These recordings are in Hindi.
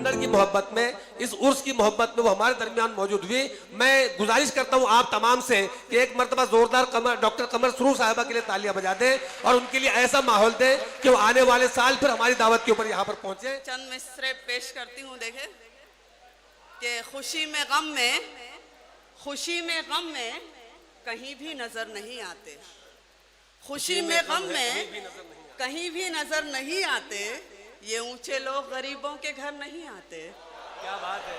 कन्नड़ की मोहब्बत में, इस उर्स की मोहब्बत में वो हमारे दरमियान मौजूद हुई। मैं गुजारिश करता हूं आप तमाम से कि एक मरतबा जोरदार डॉक्टर कमर सरूर साहिबा के लिए तालियां बजा दें और उनके लिए ऐसा माहौल दें कि वो आने वाले साल फिर हमारी दावत के ऊपर यहाँ पर पहुंचे। चंद मिसरे पेश करती हूँ। देखे कि खुशी में गम में, खुशी में गम में कहीं भी नजर नहीं आते, खुशी में गम में कहीं भी नजर नहीं आते, ये ऊंचे लोग गरीबों के घर नहीं आते। क्या बात है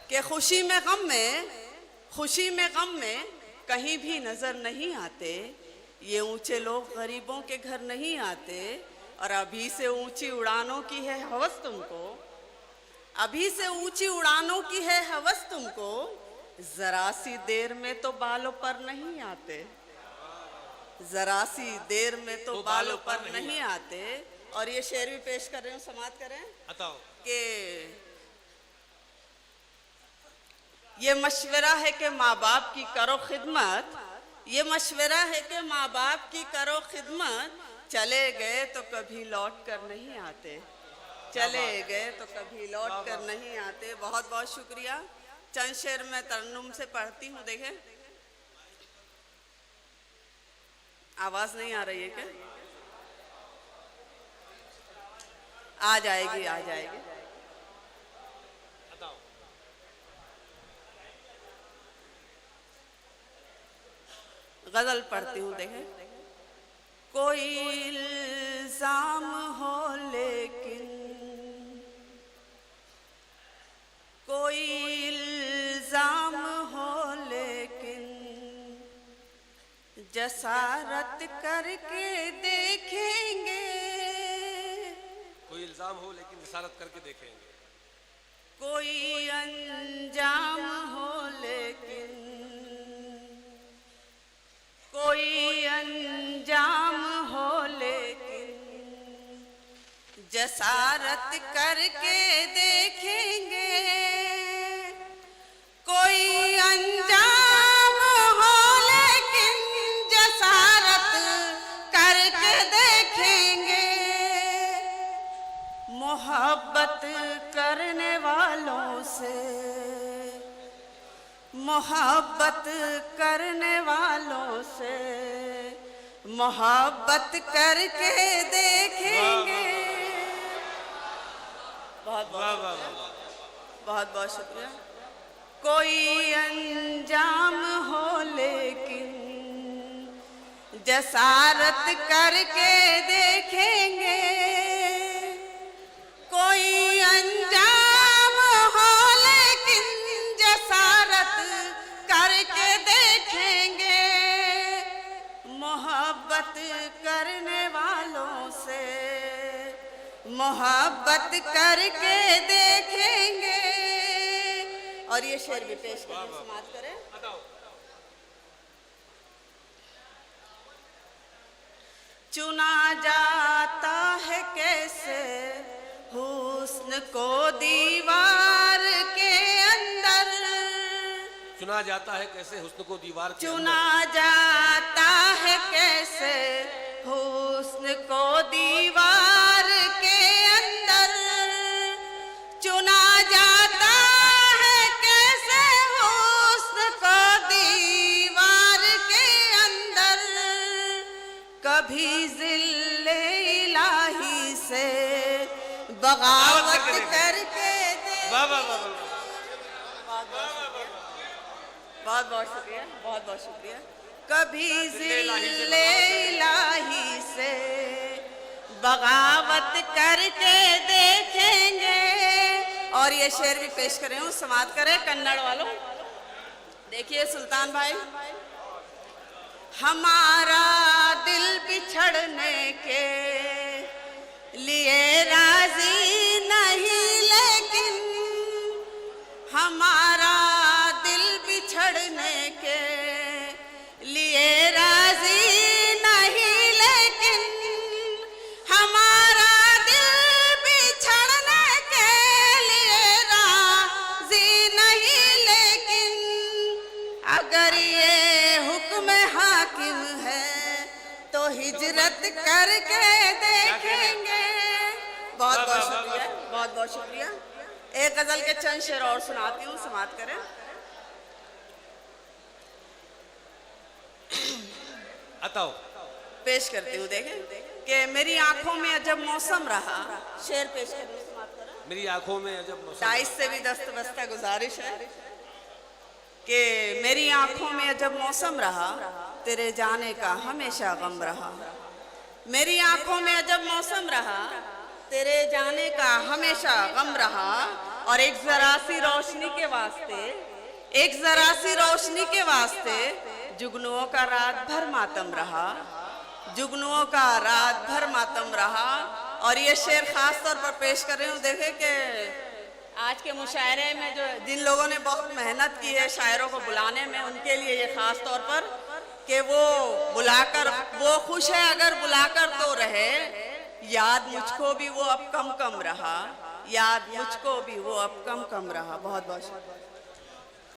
कि खुशी में गम में, खुशी में गम में कहीं भी नजर नहीं आते, ये ऊंचे लोग गरीबों के घर नहीं आते। और अभी से ऊंची उड़ानों की है हवस तुमको, अभी से ऊंची उड़ानों की है हवस तुमको, जरा सी देर में तो बालों पर नहीं आते, जरा सी देर में तो बालों पर नहीं आते। और ये शेर भी पेश कर रहे हूँ, समाप्त करें कि ये मशवरा है कि माँ बाप की करो खिदमत, ये मशवरा है कि माँ बाप की करो खिदमत, चले गए तो कभी लौट कर नहीं आते, चले गए तो कभी लौट कर नहीं आते। बहुत बहुत शुक्रिया। चंद शेर मैं तरन्नुम से पढ़ती हूँ। देखें आवाज नहीं आ रही है क्या? आ जाएगी, आ जाएगी। गजल पढ़ती हूँ। देखें कोई इल्जाम हो लेकिन, कोई इल्जाम हो लेकिन जसारत करके देखेंगे, कोई इल्जाम हो लेकिन जसारत करके देखेंगे, कोई अंजाम हो लेकिन, कोई अंजाम हो लेकिन जसारत करके देखेंगे, कोई अंजाम हो लेकिन जसारत करके देखेंगे। मोहब्बत करने वालों से, मोहब्बत करने वालों से मोहब्बत करके देखेंगे। बहुत बहुत बहुत बहुत शुक्रिया। कोई अंजाम हो लेकिन जसारत करके देखेंगे, कोई अंजाम हो लेकिन जसारत करके देखेंगे। मोहब्बत करने वालों से मोहब्बत करके देखेंगे। और ये शेर भी पेश करें, समाप्त करें। चुना जाता है कैसे हुस्न को दीवार के अंदर, चुना जाता है कैसे हुस्न को दीवार के चुना जाता है कैसे हुस्न को दीवार के अंदर, चुना जाता है कैसे हुस्न को दीवार के अंदर। कभी जिल्ले इलाही से बगावत करके दे। बहुत बहुत शुक्रिया, बहुत बहुत शुक्रिया। कभी जिल्ले इलाही से बगावत करके देखेंगे। और ये शेर भी पेश करें हूँ, समाप्त करें कन्नड़ वालों। देखिए सुल्तान भाई, हमारा दिल बिछड़ने के लिए राजी नहीं, लेकिन हमारा दिल बिछड़ने के लिए राजी नहीं, लेकिन हमारा दिल बिछड़ने के लिए राजी नहीं, लेकिन अगर ये हुक्म हाकिम है तो हिजरत करके देखेंगे। बहुत बहुत शुक्रिया, बहुत बहुत शुक्रिया। एक गजल के चंद शेर और सुनाती हूँ, समाप्त करें। बताओ। पेश करती हूँ, देखें कि मेरी आंखों में अजब मौसम रहा। शेर पेश करें, समाप्त करें। मेरी आंखों में अजब मौसम। 22 से भी दस्त बस्ता गुजारिश है कि मेरी आंखों में अजब मौसम रहा, तेरे जाने का हमेशा गम रहा। मेरी आंखों में अजब मौसम रहा, तेरे जाने का हमेशा गम रहा। और एक जरा सी रोशनी के वास्ते, एक जरा सी रोशनी के वास्ते जुगनुओं का रात भर मातम रहा, जुगनुओं का रात भर मातम रहा। और ये शेर खास तौर पर पेश कर रही हूँ। देखे कि आज के मुशायरे में जो जिन लोगों ने बहुत मेहनत की है शायरों को बुलाने में, उनके लिए ये खास तौर पर कि वो बुलाकर, वो खुश है अगर बुलाकर तो रहे, याद मुझको भी वो अब कम कम रहा, याद मुझको भी वो अब कम कम रहा। बहुत बहुत शुक्रिया।